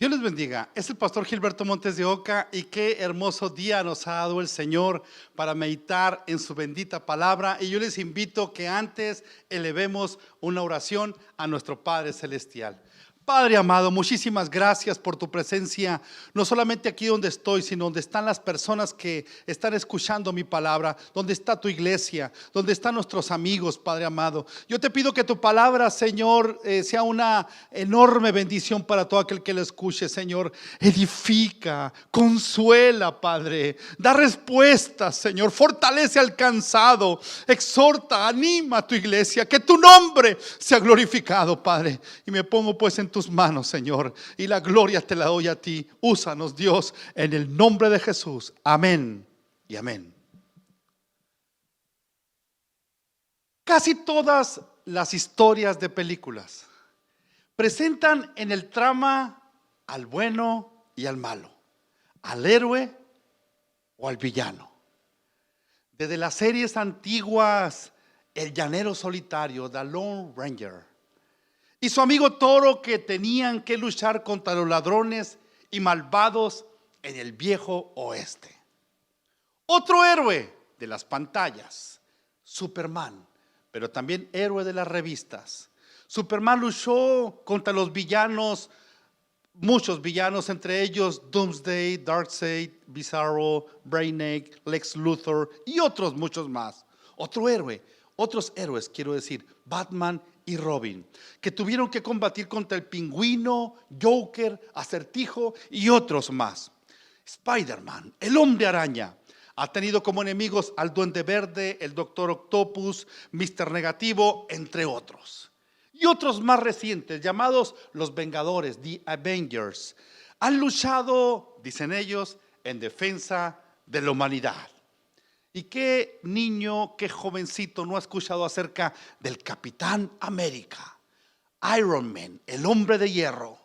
Dios les bendiga. Es el pastor Gilberto Montes de Oca y qué hermoso día nos ha dado el Señor para meditar en su bendita palabra. Y yo les invito que antes elevemos una oración a nuestro Padre Celestial. Padre amado, muchísimas gracias por tu presencia, no solamente aquí donde estoy, sino donde están las personas que están escuchando mi palabra, donde está tu iglesia, donde están nuestros amigos, Padre amado. Yo te pido que tu palabra, Señor, sea una enorme bendición para todo aquel que lo escuche, Señor. Edifica, consuela, Padre, da respuestas, Señor, fortalece al cansado, exhorta, anima a tu iglesia, que tu nombre sea glorificado, Padre. Y me pongo pues en tus manos, Señor, y la gloria te la doy a ti. Úsanos, Dios, en el nombre de Jesús. Amén y amén. Casi todas las historias de películas presentan en el trama al bueno y al malo, al héroe o al villano. Desde las series antiguas, El Llanero Solitario, The Lone Ranger, y su amigo Toro, que tenían que luchar contra los ladrones y malvados en el viejo oeste. Otro héroe de las pantallas, Superman, pero también héroe de las revistas. Superman luchó contra los villanos, muchos villanos, entre ellos Doomsday, Darkseid, Bizarro, Brainiac, Lex Luthor y otros muchos más. Otros héroes, quiero decir, Batman y Robin, que tuvieron que combatir contra el Pingüino, Joker, Acertijo y otros más. Spider-Man, el Hombre Araña, ha tenido como enemigos al Duende Verde, el Doctor Octopus, Mr. Negativo, entre otros. Y otros más recientes, llamados los Vengadores, The Avengers, han luchado, dicen ellos, en defensa de la humanidad. ¿Y qué niño, qué jovencito no ha escuchado acerca del Capitán América, Iron Man, el Hombre de Hierro,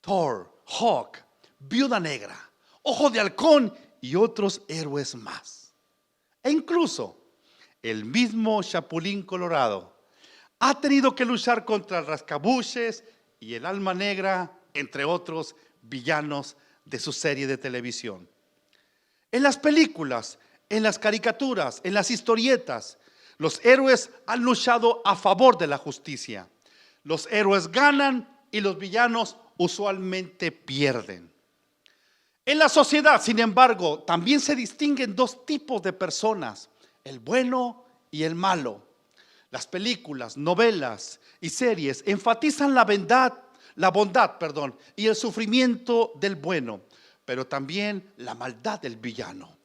Thor, Hulk, Viuda Negra, Ojo de Halcón y otros héroes más? E incluso el mismo Chapulín Colorado ha tenido que luchar contra el Rascabuches y el Alma Negra, entre otros villanos de su serie de televisión. En las películas, en las caricaturas, en las historietas, los héroes han luchado a favor de la justicia. Los héroes ganan y los villanos usualmente pierden. En la sociedad, sin embargo, también se distinguen dos tipos de personas: el bueno y el malo. Las películas, novelas y series enfatizan la bondad, y el sufrimiento del bueno, pero también la maldad del villano.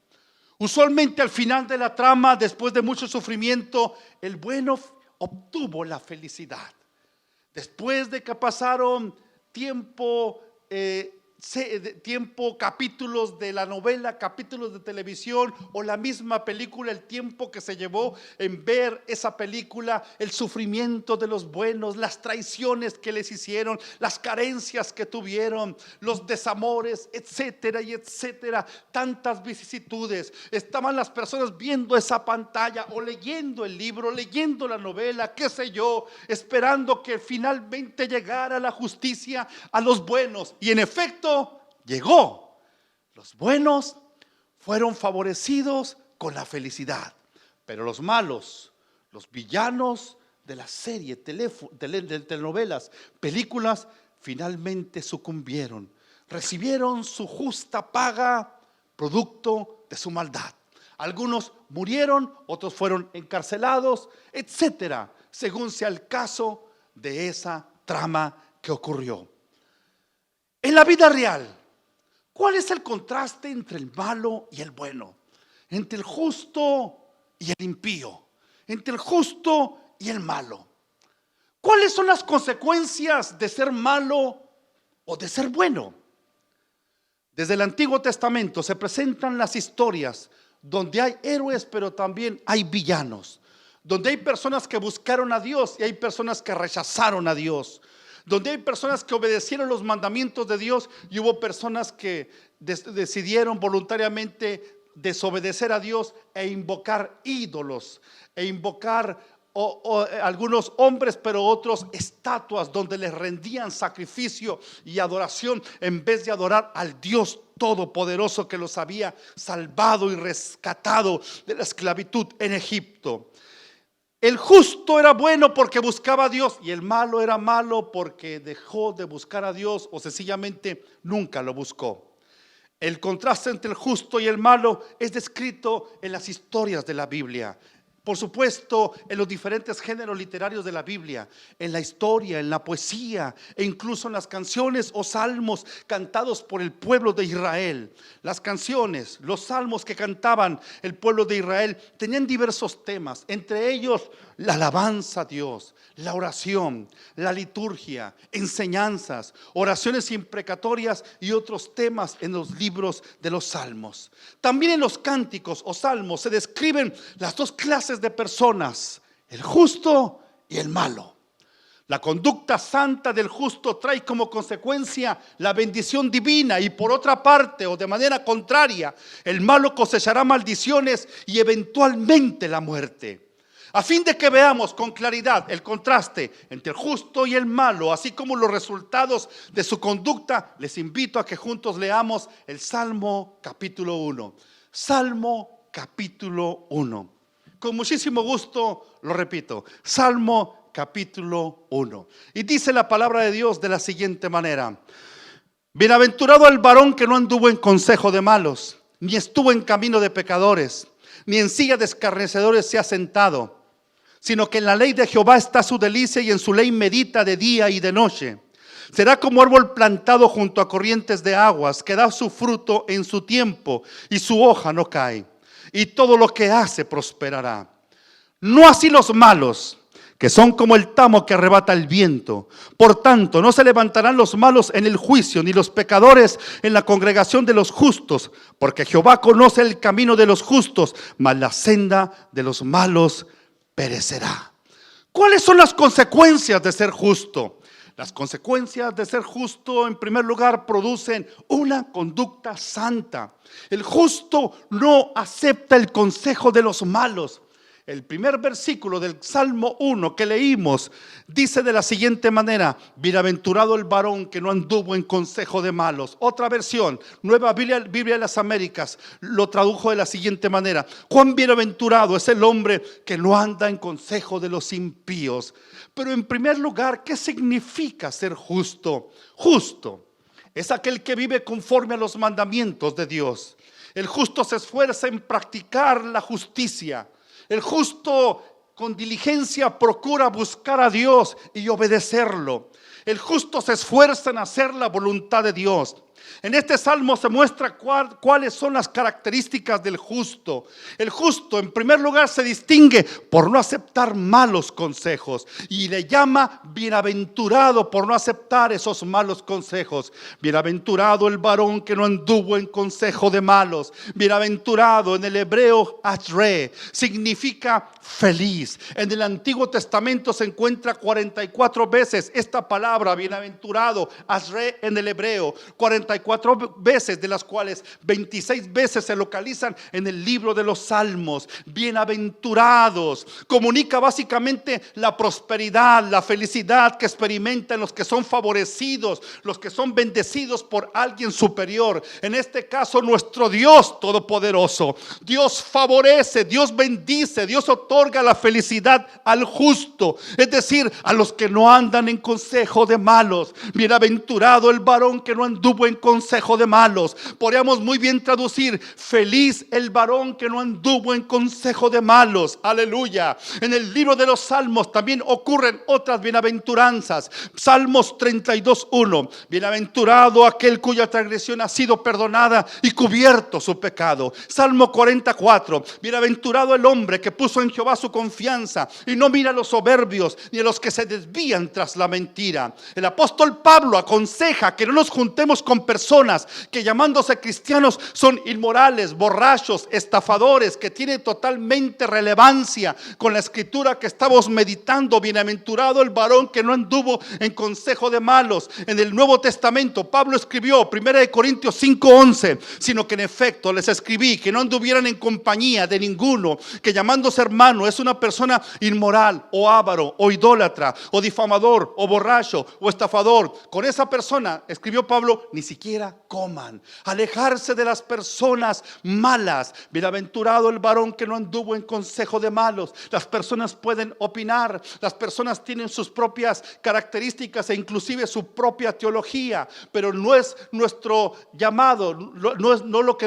Usualmente al final de la trama, después de mucho sufrimiento, el bueno obtuvo la felicidad. Después de que pasaron tiempo, capítulos de la novela, capítulos de televisión o la misma película, el tiempo que se llevó en ver esa película, el sufrimiento de los buenos, las traiciones que les hicieron, las carencias que tuvieron, los desamores, etcétera y etcétera, tantas vicisitudes. Estaban las personas viendo esa pantalla o leyendo el libro, leyendo la novela, qué sé yo, esperando que finalmente llegara la justicia a los buenos. Y en efecto llegó. Los buenos fueron favorecidos con la felicidad, pero los malos, los villanos de la serie, de telenovelas, películas, finalmente sucumbieron, recibieron su justa paga producto de su maldad. Algunos murieron, otros fueron encarcelados, etcétera, según sea el caso de esa trama que ocurrió. En la vida real, ¿cuál es el contraste entre el malo y el bueno? Entre el justo y el impío, entre el justo y el malo. ¿Cuáles son las consecuencias de ser malo o de ser bueno? Desde el Antiguo Testamento se presentan las historias donde hay héroes, pero también hay villanos, donde hay personas que buscaron a Dios y hay personas que rechazaron a Dios, donde hay personas que obedecieron los mandamientos de Dios y hubo personas que decidieron voluntariamente desobedecer a Dios e invocar ídolos, e invocar algunos hombres, pero otros estatuas donde les rendían sacrificio y adoración en vez de adorar al Dios todopoderoso que los había salvado y rescatado de la esclavitud en Egipto. El justo era bueno porque buscaba a Dios y el malo era malo porque dejó de buscar a Dios o sencillamente nunca lo buscó. El contraste entre el justo y el malo es descrito en las historias de la Biblia. Por supuesto, en los diferentes géneros literarios de la Biblia, en la historia, en la poesía e incluso en las canciones o salmos cantados por el pueblo de Israel. Las canciones, los salmos que cantaban el pueblo de Israel tenían diversos temas, entre ellos la alabanza a Dios, la oración, la liturgia, enseñanzas, oraciones imprecatorias y otros temas en los libros de los salmos. También en los cánticos o salmos se describen las dos clases de personas, el justo y el malo. La conducta santa del justo trae como consecuencia la bendición divina y por otra parte o de manera contraria, el malo cosechará maldiciones y eventualmente la muerte. A fin de que veamos con claridad el contraste entre el justo y el malo, así como los resultados de su conducta, les invito a que juntos leamos el Salmo capítulo 1. Salmo capítulo 1. Con muchísimo gusto lo repito, Salmo capítulo 1. Y dice la palabra de Dios de la siguiente manera: bienaventurado el varón que no anduvo en consejo de malos, ni estuvo en camino de pecadores, ni en silla de escarnecedores se ha sentado, sino que en la ley de Jehová está su delicia y en su ley medita de día y de noche. Será como árbol plantado junto a corrientes de aguas, que da su fruto en su tiempo y su hoja no cae, y todo lo que hace prosperará. No así los malos, que son como el tamo que arrebata el viento. Por tanto, no se levantarán los malos en el juicio, ni los pecadores en la congregación de los justos, porque Jehová conoce el camino de los justos, mas la senda de los malos perecerá. ¿Cuáles son las consecuencias de ser justo? Las consecuencias de ser justo, en primer lugar, producen una conducta santa. El justo no acepta el consejo de los malos. El primer versículo del Salmo 1 que leímos dice de la siguiente manera: bienaventurado el varón que no anduvo en consejo de malos. Otra versión, Nueva Biblia de las Américas, lo tradujo de la siguiente manera: cuán bienaventurado es el hombre que no anda en consejo de los impíos. Pero en primer lugar, ¿qué significa ser justo? Justo es aquel que vive conforme a los mandamientos de Dios. El justo se esfuerza en practicar la justicia. El justo con diligencia procura buscar a Dios y obedecerlo. El justo se esfuerza en hacer la voluntad de Dios. En este salmo se muestra cuáles son las características del justo. El justo, en primer lugar, se distingue por no aceptar malos consejos y le llama bienaventurado por no aceptar esos malos consejos. Bienaventurado el varón que no anduvo en consejo de malos. Bienaventurado, en el hebreo ashre, significa feliz. En el Antiguo Testamento se encuentra 44 veces esta palabra bienaventurado, ashre, en el hebreo. 44 veces, de las cuales 26 veces se localizan en el libro de los Salmos. Bienaventurados comunica básicamente la prosperidad, la felicidad que experimentan los que son favorecidos, los que son bendecidos por alguien superior. En este caso, nuestro Dios todopoderoso. Dios favorece, Dios bendice, Dios otorga la felicidad al justo, es decir, a los que no andan en consejo de malos. Bienaventurado el varón que no anduvo en consejo de malos. Podríamos muy bien traducir: feliz el varón que no anduvo en consejo de malos. Aleluya. En el libro de los Salmos también ocurren otras bienaventuranzas. Salmos 32:1: bienaventurado aquel cuya transgresión ha sido perdonada y cubierto su pecado. Salmo 44: bienaventurado el hombre que puso en Jehová su confianza y no mira a los soberbios ni a los que se desvían tras la mentira. El apóstol Pablo aconseja que no nos juntemos con con personas que llamándose cristianos son inmorales, borrachos, estafadores, que tienen totalmente relevancia con la escritura que estamos meditando. Bienaventurado el varón que no anduvo en consejo de malos. En el Nuevo Testamento Pablo escribió 1 Corintios 5:11, sino que en efecto les escribí que no anduvieran en compañía de ninguno que llamándose hermano es una persona inmoral o avaro o idólatra o difamador o borracho o estafador. Con esa persona, escribió Pablo, ni siquiera coman. Alejarse de las personas malas. Bienaventurado el varón que no anduvo en consejo de malos. Las personas pueden opinar, las personas tienen sus propias características e inclusive su propia teología, pero no es nuestro llamado, no es lo que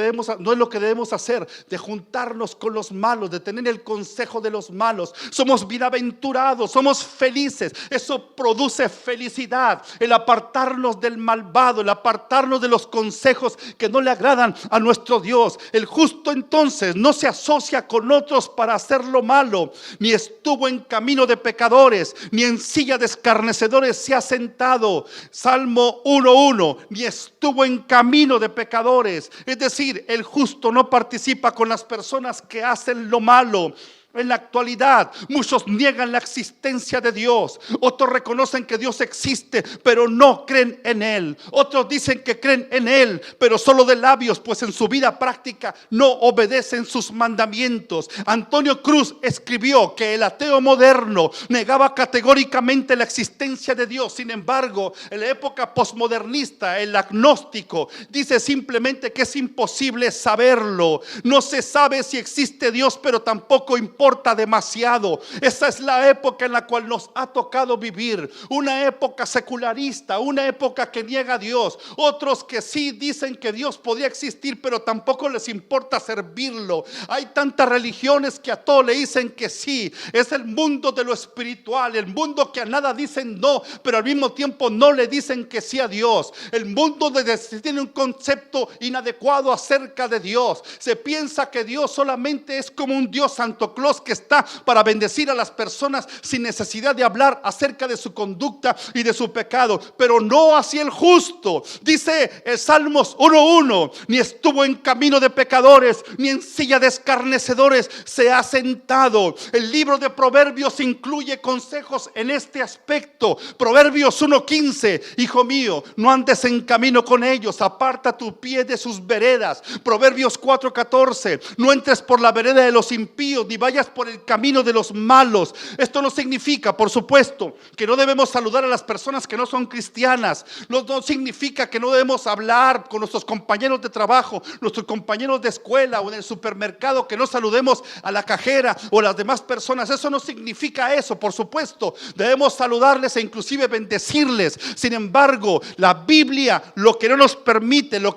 debemos hacer, de juntarnos con los malos, de tener el consejo de los malos. Somos bienaventurados, somos felices. Eso produce felicidad, el apartarnos del malvado, el apartarnos de los consejos que no le agradan a nuestro Dios. El justo entonces no se asocia con otros para hacer lo malo, ni estuvo en camino de pecadores, ni en silla de escarnecedores se ha sentado. Salmo 1:1, ni estuvo en camino de pecadores. Es decir, el justo no participa con las personas que hacen lo malo. En la actualidad muchos niegan la existencia de Dios. Otros reconocen que Dios existe, pero no creen en Él. Otros dicen que creen en Él, pero solo de labios, pues en su vida práctica no obedecen sus mandamientos. Antonio Cruz escribió que el ateo moderno negaba categóricamente la existencia de Dios. Sin embargo, en la época posmodernista, el agnóstico dice simplemente que es imposible saberlo. No se sabe si existe Dios, pero tampoco importa demasiado. Esa es la época en la cual nos ha tocado vivir, una época secularista, una época que niega a Dios. Otros que sí dicen que Dios podría existir, pero tampoco les importa servirlo. Hay tantas religiones que a todo le dicen que sí. Es el mundo de lo espiritual, el mundo que a nada dicen no, pero al mismo tiempo no le dicen que sí a Dios. El mundo tiene un concepto inadecuado acerca de Dios. Se piensa que Dios solamente es como un Dios Santo Claus que está para bendecir a las personas sin necesidad de hablar acerca de su conducta y de su pecado, pero no así el justo. Dice el Salmos 1:1, ni estuvo en camino de pecadores, ni en silla de escarnecedores se ha sentado. El libro de Proverbios incluye consejos en este aspecto. Proverbios 1:15, hijo mío, no andes en camino con ellos, aparta tu pie de sus veredas. Proverbios 4:14, no entres por la vereda de los impíos, ni vayas por el camino de los malos. Esto no significa, por supuesto, que no debemos saludar a las personas que no son cristianas. No significa que no debemos hablar con nuestros compañeros de trabajo, nuestros compañeros de escuela o en el supermercado, que no saludemos a la cajera o a las demás personas. Eso no significa eso, por supuesto. Debemos saludarles e inclusive bendecirles. Sin embargo, la Biblia lo que no nos permite, la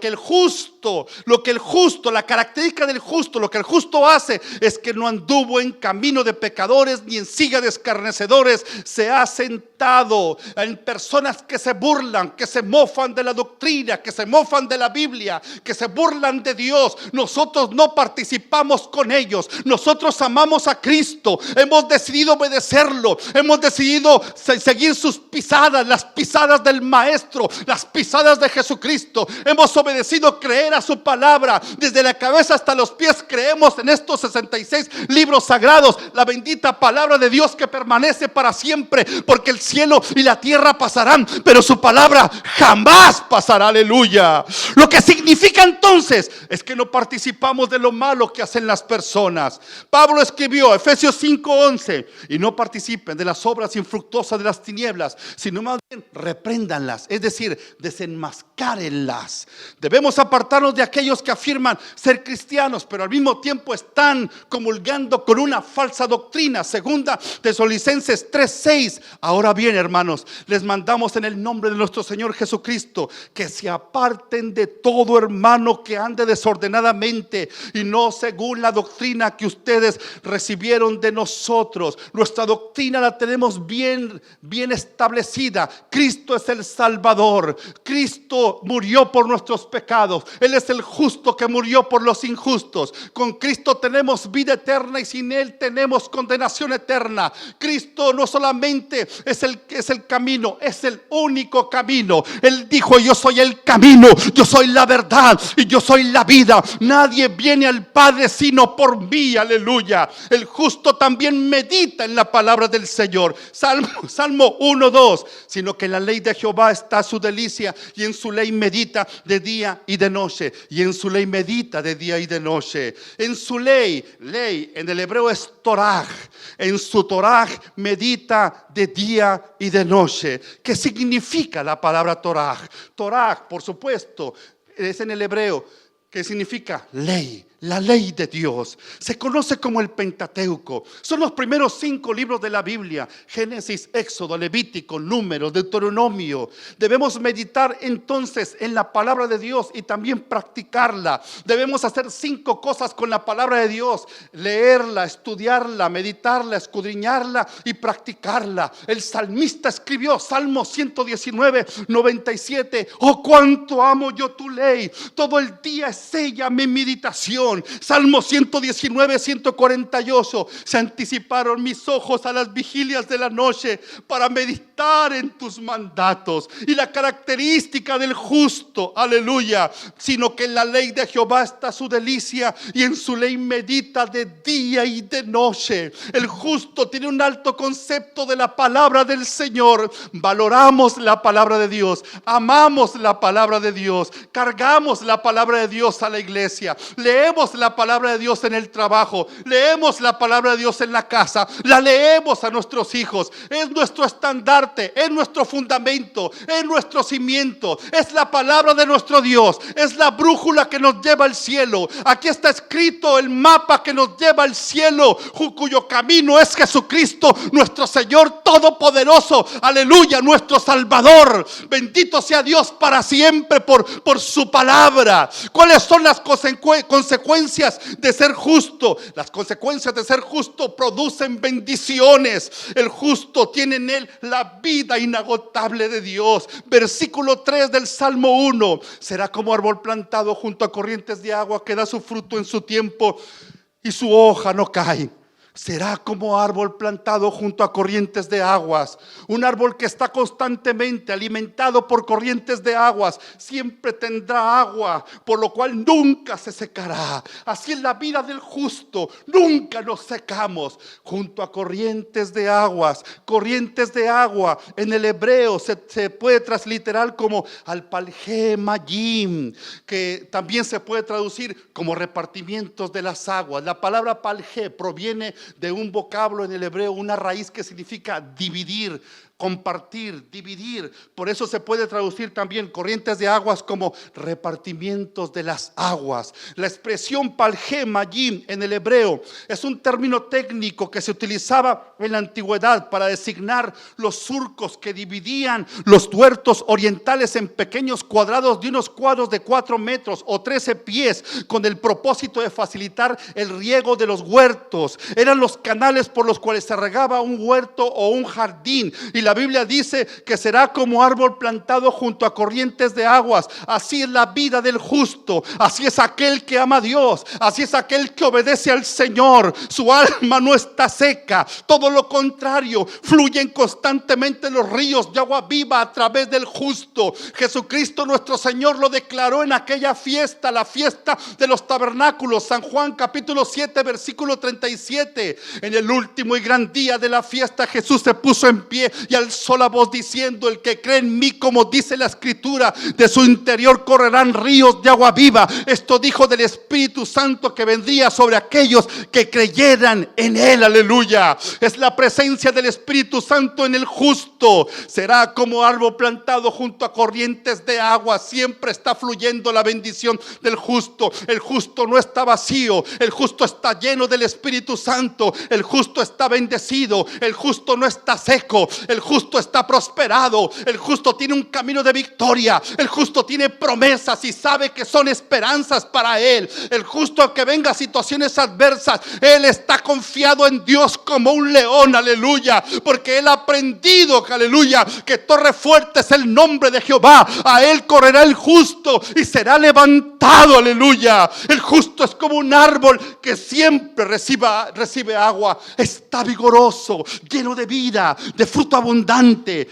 característica del justo, lo que el justo hace es que no anduvo en camino de pecadores, ni en silla de escarnecedores se ha sentado. En personas que se burlan, que se mofan de la doctrina, que se mofan de la Biblia, que se burlan de Dios. Nosotros no participamos con ellos. Nosotros amamos a Cristo, hemos decidido obedecerlo, hemos decidido seguir sus pisadas, las pisadas del Maestro, las pisadas de Jesucristo. Hemos obedecido, creer a su palabra desde la cabeza hasta los pies. Creemos en estos 66 libros sagrados, la bendita palabra de Dios que permanece para siempre, porque el cielo y la tierra pasarán, pero su palabra jamás pasará. Aleluya. Lo que significa entonces es que no participamos de lo malo que hacen las personas. Pablo escribió Efesios 5:11, y no participen de las obras infructuosas de las tinieblas, sino más bien repréndanlas, es decir, desenmascárenlas. Debemos apartarnos de aquellos que afirman ser cristianos, pero al mismo tiempo están comulgando con una falsa doctrina. Segunda Tesalonicenses 3:6. Ahora bien, hermanos, les mandamos en el nombre de nuestro Señor Jesucristo que se aparten de todo hermano que ande desordenadamente y no según la doctrina que ustedes recibieron de nosotros. Nuestra doctrina la tenemos bien establecida. Cristo es el Salvador. Cristo murió por nuestros pecados. Él es el justo que murió por los injustos. Con Cristo tenemos vida eterna y sin Él tenemos condenación eterna. Cristo no solamente es el camino, es el único camino. Él dijo: yo soy el camino, yo soy la verdad y yo soy la vida. Nadie viene al Padre sino por mí. Aleluya. El justo también medita en la palabra del Señor. Salmo 1:2. Sino que en la ley de Jehová está su delicia, y en su ley medita de día y de noche. Y en su ley medita de día y de noche. En su ley en el hebreo es Torah. En su Torah medita de día y de noche. ¿Qué significa la palabra Torah? Torah, por supuesto, es en el hebreo, que significa ley. La ley de Dios se conoce como el Pentateuco. Son los primeros 5 libros de la Biblia: Génesis, Éxodo, Levítico, Números, Deuteronomio. Debemos meditar entonces en la palabra de Dios y también practicarla. Debemos hacer 5 cosas con la palabra de Dios: leerla, estudiarla, meditarla, escudriñarla y practicarla. El salmista escribió Salmo 119:97: oh, cuánto amo yo tu ley, todo el día es ella mi meditación. Salmo 119:148: se anticiparon mis ojos a las vigilias de la noche para meditar en tus mandatos. Y la característica del justo, aleluya, sino que en la ley de Jehová está su delicia, y en su ley medita de día y de noche. El justo tiene un alto concepto de la palabra del Señor. Valoramos la palabra de Dios, amamos la palabra de Dios, cargamos la palabra de Dios a la iglesia, leemos la palabra de Dios en el trabajo, leemos la palabra de Dios en la casa, la leemos a nuestros hijos. Es nuestro estandarte, es nuestro fundamento, es nuestro cimiento, es la palabra de nuestro Dios, es la brújula que nos lleva al cielo. Aquí está escrito el mapa que nos lleva al cielo, cuyo camino es Jesucristo, nuestro Señor todopoderoso, aleluya, nuestro Salvador. Bendito sea Dios para siempre por su palabra. ¿Cuáles son las consecuencias de ser justo? Las consecuencias de ser justo producen bendiciones. El justo tiene en él la vida inagotable de Dios. Versículo 3 del Salmo 1: será como árbol plantado junto a corrientes de agua, que da su fruto en su tiempo y su hoja no cae. Será como árbol plantado junto a corrientes de aguas. Un árbol que está constantemente alimentado por corrientes de aguas siempre tendrá agua, por lo cual nunca se secará. Así es la vida del justo, nunca nos secamos. Junto a corrientes de aguas. Corrientes de agua en el hebreo se puede transliterar como al-palje mayim, que también se puede traducir como repartimientos de las aguas. La palabra palje proviene de un vocablo en el hebreo, una raíz que significa dividir, compartir, dividir. Por eso se puede traducir también corrientes de aguas como repartimientos de las aguas. La expresión palje mayim en el hebreo es un término técnico que se utilizaba en la antigüedad para designar los surcos que dividían los huertos orientales en pequeños cuadrados de unos cuadros de 4 metros o 13 pies, con el propósito de facilitar el riego de los huertos. Eran los canales por los cuales se regaba un huerto o un jardín. Y la Biblia dice que será como árbol plantado junto a corrientes de aguas. Así es la vida del justo, así es aquel que ama a Dios, así es aquel que obedece al Señor. Su alma no está seca, todo lo contrario, fluyen constantemente los ríos de agua viva a través del justo. Jesucristo nuestro Señor lo declaró en aquella fiesta, la fiesta de los tabernáculos, San Juan capítulo 7 versículo 37. En el último y gran día de la fiesta, Jesús se puso en pie y alzó la voz diciendo: el que cree en mí, como dice la escritura, de su interior correrán ríos de agua viva. Esto dijo del Espíritu Santo que vendría sobre aquellos que creyeran en él. Aleluya. Es la presencia del Espíritu Santo en el justo. Será como árbol plantado junto a corrientes de agua. Siempre está fluyendo la bendición del justo. El justo no está vacío, el justo está lleno del Espíritu Santo. El justo está bendecido, el justo no está seco, el justo está prosperado, el justo tiene un camino de victoria, el justo tiene promesas y sabe que son esperanzas para él. El justo, aunque venga situaciones adversas, él está confiado en Dios como un león, aleluya, porque él ha aprendido, aleluya, que torre fuerte es el nombre de Jehová. A él correrá el justo y será levantado, aleluya. El justo es como un árbol que siempre recibe agua, está vigoroso, lleno de vida, de fruto abundante.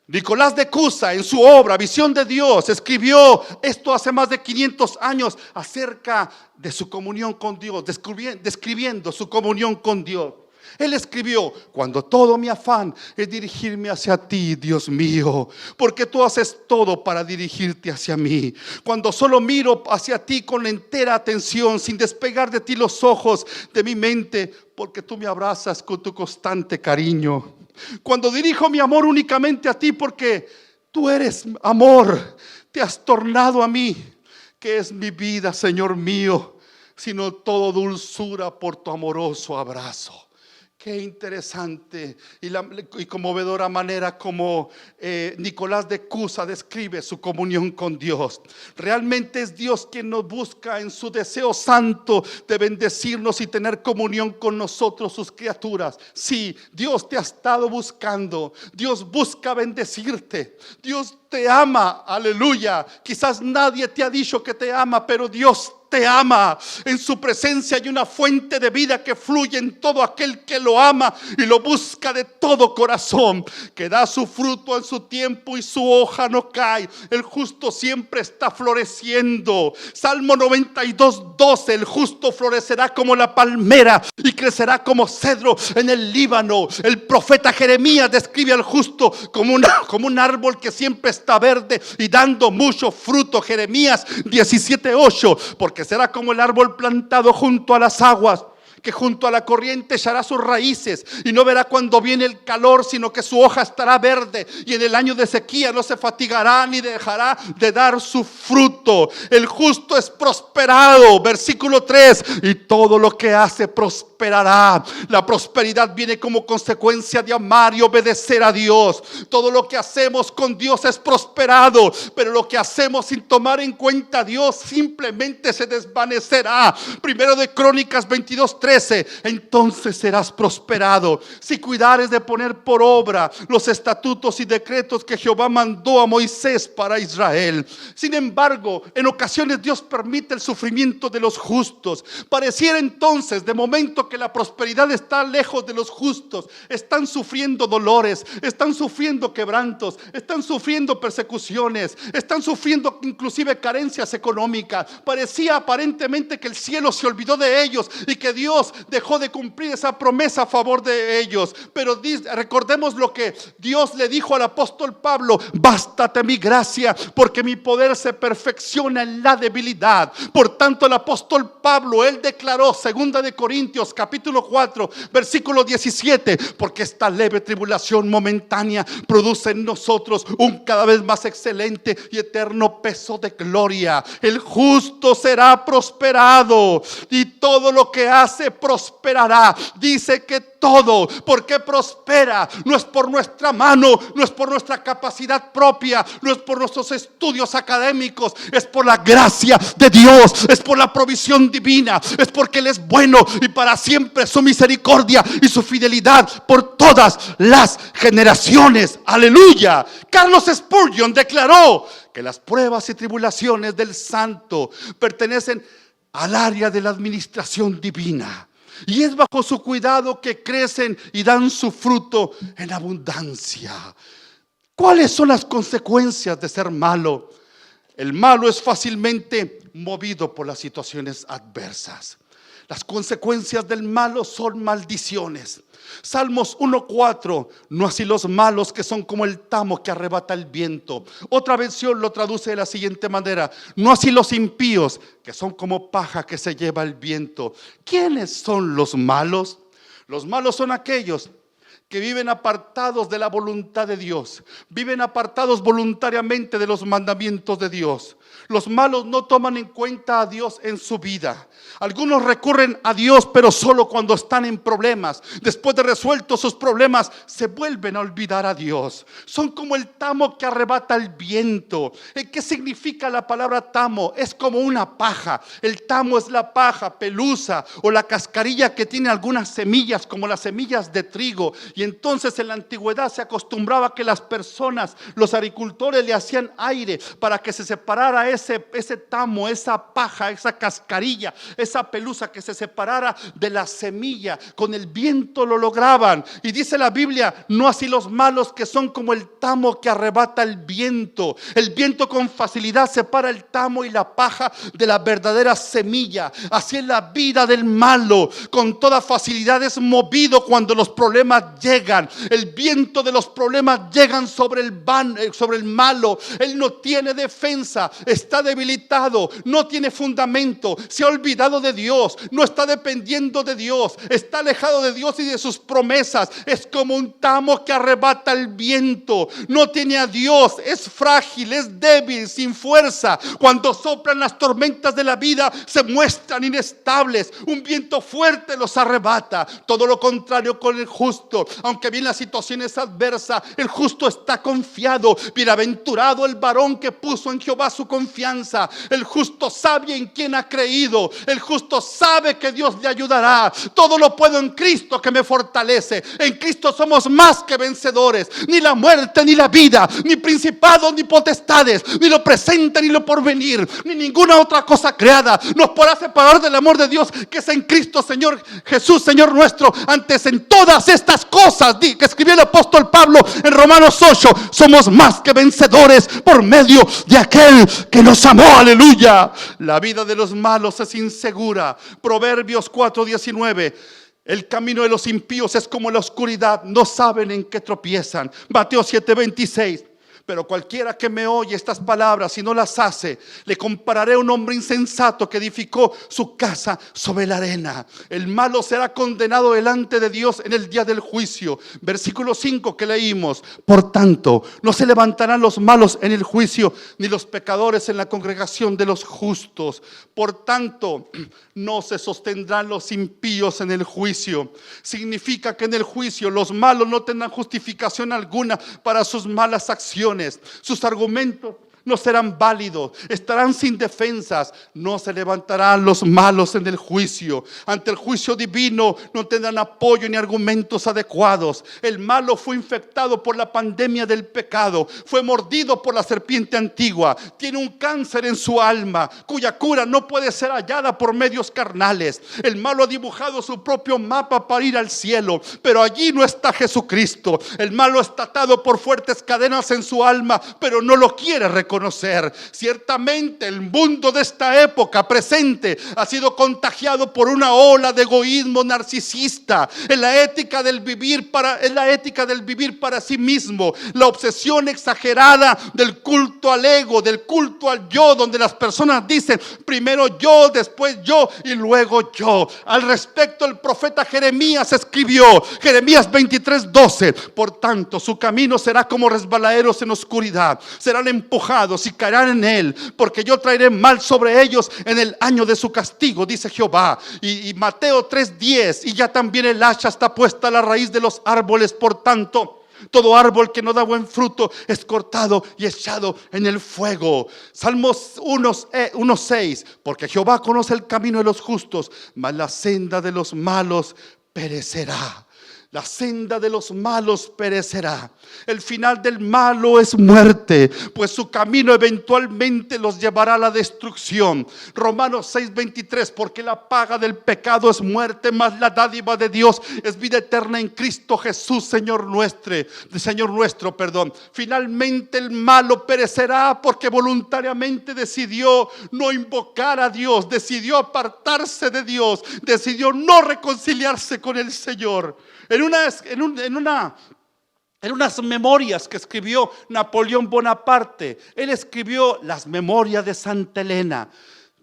Nicolás de Cusa, en su obra Visión de Dios, escribió esto hace más de 500 años acerca de su comunión con Dios, describiendo su comunión con Dios. Él escribió: cuando todo mi afán es dirigirme hacia ti, Dios mío, porque tú haces todo para dirigirte hacia mí. Cuando solo miro hacia ti con entera atención, sin despegar de ti los ojos de mi mente, porque tú me abrazas con tu constante cariño. Cuando dirijo mi amor únicamente a ti, porque tú eres amor, te has tornado a mí, que es mi vida, Señor mío, sino todo dulzura por tu amoroso abrazo. Qué interesante y conmovedora manera como Nicolás de Cusa describe su comunión con Dios. Realmente es Dios quien nos busca en su deseo santo de bendecirnos y tener comunión con nosotros, sus criaturas. Sí, Dios te ha estado buscando. Dios busca bendecirte. Dios te ama, aleluya. Quizás nadie te ha dicho que te ama, pero Dios te ama. En su presencia hay una fuente de vida que fluye en todo aquel que lo ama y lo busca de todo corazón, que da su fruto en su tiempo y su hoja no cae. El justo siempre está floreciendo. Salmo 92:12: el justo florecerá como la palmera y crecerá como cedro en el Líbano. El profeta Jeremías describe al justo como un árbol que siempre está verde y dando mucho fruto. Jeremías 17:8: porque será como el árbol plantado junto a las aguas, que junto a la corriente echará sus raíces y no verá cuando viene el calor, sino que su hoja estará verde, y en el año de sequía no se fatigará ni dejará de dar su fruto. El justo es prosperado, versículo 3, y todo lo que hace prosperará. La prosperidad viene como consecuencia de amar y obedecer a Dios. Todo lo que hacemos con Dios es prosperado, pero lo que hacemos sin tomar en cuenta a Dios simplemente se desvanecerá. Primero de Crónicas 22:13: entonces serás prosperado si cuidares de poner por obra los estatutos y decretos que Jehová mandó a Moisés para Israel. Sin embargo, en ocasiones Dios permite el sufrimiento de los justos. Pareciera entonces de momento que la prosperidad está lejos de los justos. Están sufriendo dolores, están sufriendo quebrantos, están sufriendo persecuciones, están sufriendo inclusive carencias económicas. Parecía aparentemente que el cielo se olvidó de ellos y que Dios dejó de cumplir esa promesa a favor de ellos. Pero recordemos lo que Dios le dijo al apóstol Pablo: bástate mi gracia, porque mi poder se perfecciona en la debilidad. Por tanto, el apóstol Pablo, él declaró, 2 de Corintios capítulo 4 versículo 17: porque esta leve tribulación momentánea produce en nosotros un cada vez más excelente y eterno peso de gloria. El justo será prosperado y todo lo que hace prosperará. Dice que todo, porque prospera, no es por nuestra mano, no es por nuestra capacidad propia, no es por nuestros estudios académicos, es por la gracia de Dios, es por la provisión divina, es porque Él es bueno y para siempre su misericordia y su fidelidad por todas las generaciones. Aleluya. Carlos Spurgeon declaró que las pruebas y tribulaciones del santo pertenecen al área de la administración divina, y es bajo su cuidado que crecen y dan su fruto en abundancia. ¿Cuáles son las consecuencias de ser malo? El malo es fácilmente movido por las situaciones adversas. Las consecuencias del malo son maldiciones. Salmos 1:4: no así los malos, que son como el tamo que arrebata el viento. Otra versión lo traduce de la siguiente manera: no así los impíos, que son como paja que se lleva el viento. ¿Quiénes son los malos? Los malos son aquellos que viven apartados de la voluntad de Dios, viven apartados voluntariamente de los mandamientos de Dios. Los malos no toman en cuenta a Dios en su vida. Algunos recurren a Dios, pero solo cuando están en problemas. Después de resueltos sus problemas, se vuelven a olvidar a Dios. Son como el tamo que arrebata el viento. ¿Qué significa la palabra tamo? Es como una paja. El tamo es la paja pelusa o la cascarilla que tiene algunas semillas, como las semillas de trigo. Y entonces en la antigüedad se acostumbraba que las personas, los agricultores, le hacían aire para que se separara ese tamo, esa paja, esa cascarilla, esa pelusa, que se separara de la semilla. Con el viento lo lograban. Y dice la Biblia: no así los malos, que son como el tamo que arrebata el viento. El viento con facilidad separa el tamo y la paja de la verdadera semilla. Así es la vida del malo. Con toda facilidad es movido cuando los problemas llegan. El viento de los problemas llegan sobre el malo. Él no tiene defensa, está debilitado, no tiene fundamento, se ha olvidado de Dios, no está dependiendo de Dios, está alejado de Dios y de sus promesas. Es como un tamo que arrebata el viento. No tiene a Dios, es frágil, es débil, sin fuerza. Cuando soplan las tormentas de la vida, se muestran inestables. Un viento fuerte los arrebata. Todo lo contrario con el justo. Aunque bien la situación es adversa, el justo está confiado. Bienaventurado el varón que puso en Jehová su confianza. El justo sabe en quién ha creído. El justo sabe que Dios le ayudará. Todo lo puedo en Cristo que me fortalece. En Cristo somos más que vencedores. Ni la muerte, ni la vida, ni principados, ni potestades, ni lo presente, ni lo porvenir, ni ninguna otra cosa creada nos podrá separar del amor de Dios que es en Cristo Señor Jesús, Señor nuestro. Antes en todas estas cosas que escribió el apóstol Pablo en Romanos 8, somos más que vencedores por medio de aquel que nos amó. Aleluya. La vida de los malos es insegura. Proverbios 4:19. El camino de los impíos es como la oscuridad, no saben en qué tropiezan. Mateo 7:26. Pero cualquiera que me oye estas palabras y no las hace, le compararé a un hombre insensato que edificó su casa sobre la arena. El malo será condenado delante de Dios en el día del juicio. Versículo 5 que leímos. Por tanto, no se levantarán los malos en el juicio, ni los pecadores en la congregación de los justos. Por tanto, no se sostendrán los impíos en el juicio. Significa que en el juicio los malos no tendrán justificación alguna para sus malas acciones. Sus argumentos no serán válidos, estarán sin defensas. No se levantarán los malos en el juicio. Ante el juicio divino no tendrán apoyo ni argumentos adecuados. El malo fue infectado por la pandemia del pecado, fue mordido por la serpiente antigua, tiene un cáncer en su alma cuya cura no puede ser hallada por medios carnales. El malo ha dibujado su propio mapa para ir al cielo, pero allí no está Jesucristo. El malo está atado por fuertes cadenas en su alma, pero no lo quiere reconocer. Ciertamente el mundo de esta época presente ha sido contagiado por una ola de egoísmo narcisista. Es la ética del vivir para sí mismo, la obsesión exagerada del culto al ego, del culto al yo, donde las personas dicen primero yo, después yo y luego yo. Al respecto, el profeta Jeremías escribió, Jeremías 23:12: por tanto su camino será como resbaladeros en oscuridad, serán empujados y caerán en él, porque yo traeré mal sobre ellos en el año de su castigo, dice Jehová. Y Mateo 3:10: y ya también el hacha está puesta a la raíz de los árboles, por tanto todo árbol que no da buen fruto es cortado y echado en el fuego. Salmos 1:6: porque Jehová conoce el camino de los justos, mas la senda de los malos perecerá. La senda de los malos perecerá. El final del malo es muerte, pues su camino eventualmente los llevará a la destrucción. Romanos 6:23: porque la paga del pecado es muerte, mas la dádiva de Dios es vida eterna en Cristo Jesús, Señor nuestro. Finalmente el malo perecerá porque voluntariamente decidió no invocar a Dios, decidió apartarse de Dios, decidió no reconciliarse con el Señor. En unas memorias que escribió Napoleón Bonaparte, él escribió las memorias de Santa Elena.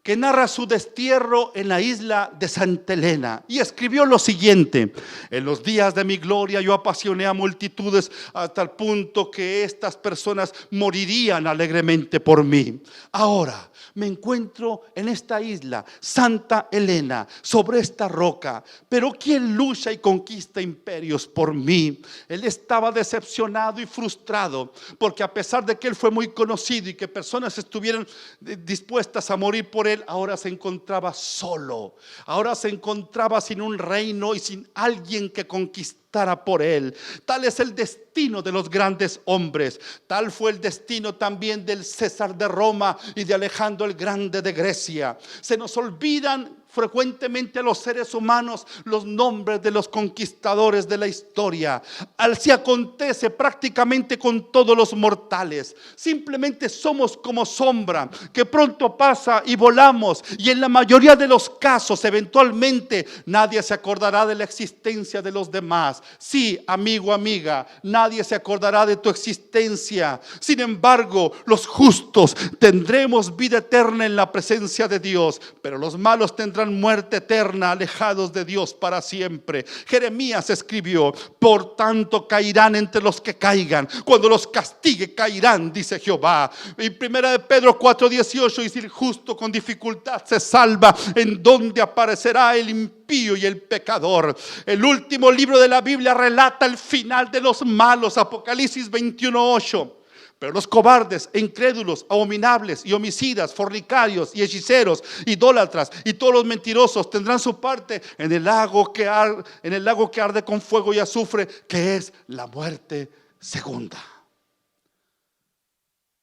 que narra su destierro en la isla de Santa Elena, y escribió lo siguiente: en los días de mi gloria yo apasioné a multitudes hasta el punto que estas personas morirían alegremente por mí. Ahora me encuentro en esta isla, Santa Elena, sobre esta roca, pero ¿quién lucha y conquista imperios por mí? Él estaba decepcionado y frustrado, porque a pesar de que él fue muy conocido y que personas estuvieran dispuestas a morir por él, ahora se encontraba solo, ahora se encontraba sin un reino y sin alguien que conquistara por él. Tal es el destino de los grandes hombres. Tal fue el destino también del César de Roma y de Alejandro el Grande de Grecia. Se nos olvidan frecuentemente a los seres humanos los nombres de los conquistadores de la historia. Así acontece prácticamente con todos los mortales. Simplemente somos como sombra que pronto pasa y volamos, y en la mayoría de los casos eventualmente nadie se acordará de la existencia de los demás. Sí, amigo, amiga, nadie se acordará de tu existencia. Sin embargo, los justos tendremos vida eterna en la presencia de Dios, pero los malos tendrán muerte eterna, alejados de Dios para siempre. Jeremías escribió: por tanto caerán entre los que caigan, cuando los castigue caerán, dice Jehová. Y 1 de Pedro 4:18 dice: el justo con dificultad se salva, en donde aparecerá el impío y el pecador. El último libro de la Biblia relata el final de los malos, Apocalipsis 21:8. Pero los cobardes e incrédulos, abominables y homicidas, fornicarios y hechiceros, idólatras y todos los mentirosos tendrán su parte en el lago que arde con fuego y azufre, que es la muerte segunda.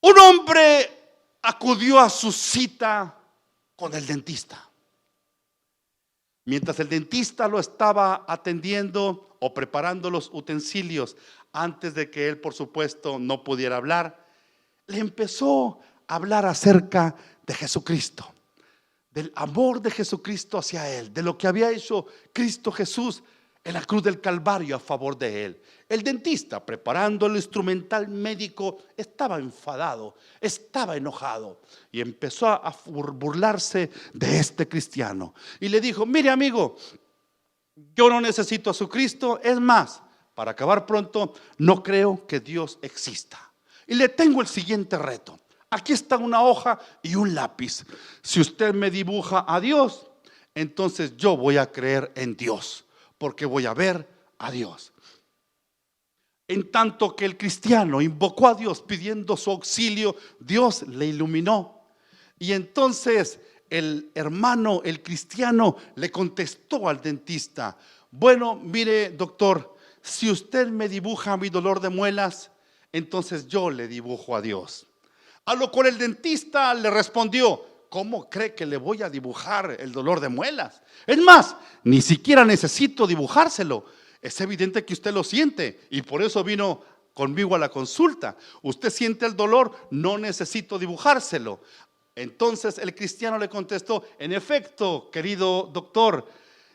Un hombre acudió a su cita con el dentista. Mientras el dentista lo estaba atendiendo o preparando los utensilios, antes de que él, por supuesto, no pudiera hablar, le empezó a hablar acerca de Jesucristo, del amor de Jesucristo hacia él, de lo que había hecho Cristo Jesús en la cruz del Calvario a favor de él. El dentista, preparando el instrumental médico, estaba enfadado, estaba enojado, y empezó a burlarse de este cristiano. Y le dijo: mire, amigo, yo no necesito a su Cristo. Es más, para acabar pronto, no creo que Dios exista. Y le tengo el siguiente reto. Aquí está una hoja y un lápiz. Si usted me dibuja a Dios, entonces yo voy a creer en Dios, porque voy a ver a Dios. En tanto que el cristiano invocó a Dios pidiendo su auxilio, Dios le iluminó. Y entonces el hermano, el cristiano, le contestó al dentista: bueno, mire, doctor, si usted me dibuja mi dolor de muelas, entonces yo le dibujo a Dios. A lo cual el dentista le respondió: ¿cómo cree que le voy a dibujar el dolor de muelas? Es más, ni siquiera necesito dibujárselo. Es evidente que usted lo siente y por eso vino conmigo a la consulta. Usted siente el dolor, no necesito dibujárselo. Entonces el cristiano le contestó: en efecto, querido doctor,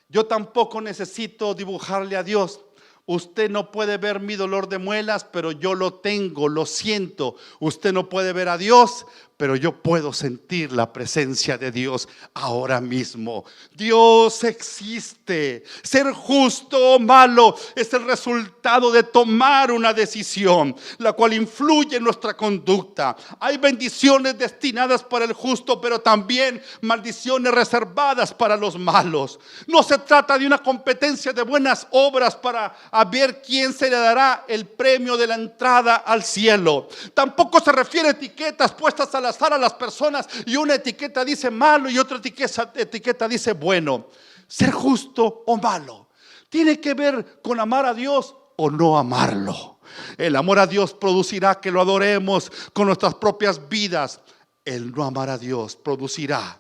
yo tampoco necesito dibujarle a Dios. Usted no puede ver mi dolor de muelas, pero yo lo tengo, lo siento. Usted no puede ver a Dios, pero yo puedo sentir la presencia de Dios ahora mismo. Dios existe. Ser justo o malo es el resultado de tomar una decisión, la cual influye en nuestra conducta. Hay bendiciones destinadas para el justo, pero también maldiciones reservadas para los malos. No se trata de una competencia de buenas obras para ver quién se le dará el premio de la entrada al cielo. Tampoco se refiere a etiquetas puestas al azar a las personas, y una etiqueta dice malo y otra etiqueta dice bueno. Ser justo o malo tiene que ver con amar a Dios o no amarlo. El amor a Dios producirá que lo adoremos con nuestras propias vidas. El no amar a Dios producirá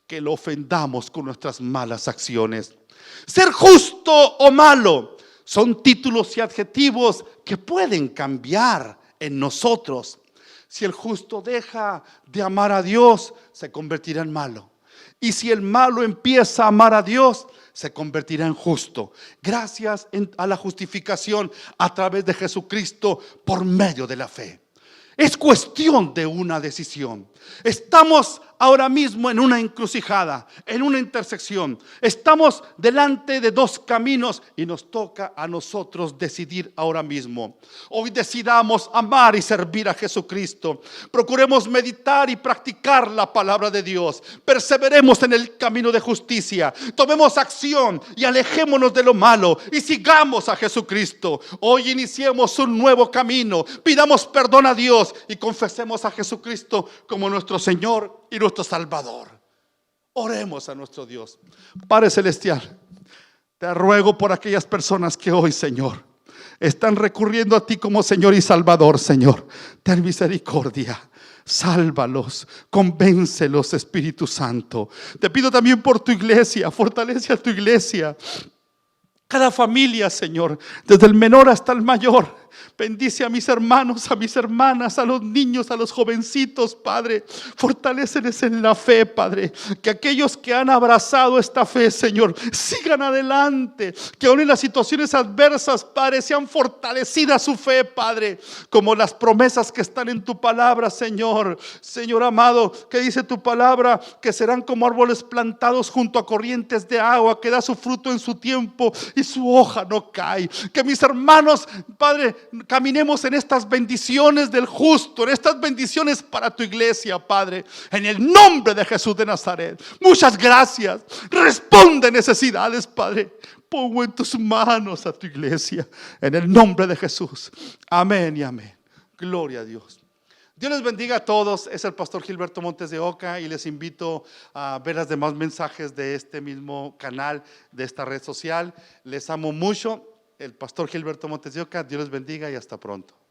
que lo ofendamos con nuestras malas acciones. Ser justo o malo son títulos y adjetivos que pueden cambiar en nosotros. Si el justo deja de amar a Dios, se convertirá en malo. Y si el malo empieza a amar a Dios, se convertirá en justo, gracias a la justificación a través de Jesucristo por medio de la fe. Es cuestión de una decisión. ¿Estamos ahora mismo en una encrucijada, en una intersección. Estamos delante de dos caminos y nos toca a nosotros decidir ahora mismo. Hoy decidamos amar y servir a Jesucristo. Procuremos meditar y practicar la palabra de Dios. Perseveremos en el camino de justicia. Tomemos acción y alejémonos de lo malo y sigamos a Jesucristo. Hoy iniciemos un nuevo camino. Pidamos perdón a Dios y confesemos a Jesucristo como nuestro Señor y nuestro Salvador. Oremos a nuestro Dios. Padre Celestial, te ruego por aquellas personas que hoy, Señor, están recurriendo a ti como Señor y Salvador. Señor, ten misericordia. Sálvalos, convéncelos, Espíritu Santo. Te pido también por tu iglesia, fortalece a tu iglesia. Cada familia, Señor, desde el menor hasta el mayor. Bendice a mis hermanos, a mis hermanas, a los niños, a los jovencitos, Padre. Fortaléceles en la fe, Padre. Que aquellos que han abrazado esta fe, Señor, sigan adelante. Que aún en las situaciones adversas, Padre, sean fortalecidas su fe, Padre. Como las promesas que están en tu palabra, Señor. Señor amado, que dice tu palabra, que serán como árboles plantados junto a corrientes de agua, que da su fruto en su tiempo y su hoja no cae. Que mis hermanos, Padre, caminemos en estas bendiciones del justo, en estas bendiciones para tu iglesia, Padre, en el nombre de Jesús de Nazaret. Muchas gracias. Responde necesidades, Padre. Pongo en tus manos a tu iglesia, en el nombre de Jesús. Amén y amén. Gloria a Dios. Dios les bendiga a todos. Es el pastor Gilberto Montes de Oca y les invito a ver los demás mensajes de este mismo canal, de esta red social. Les amo mucho. El pastor Gilberto Montes de Oca. Dios les bendiga y hasta pronto.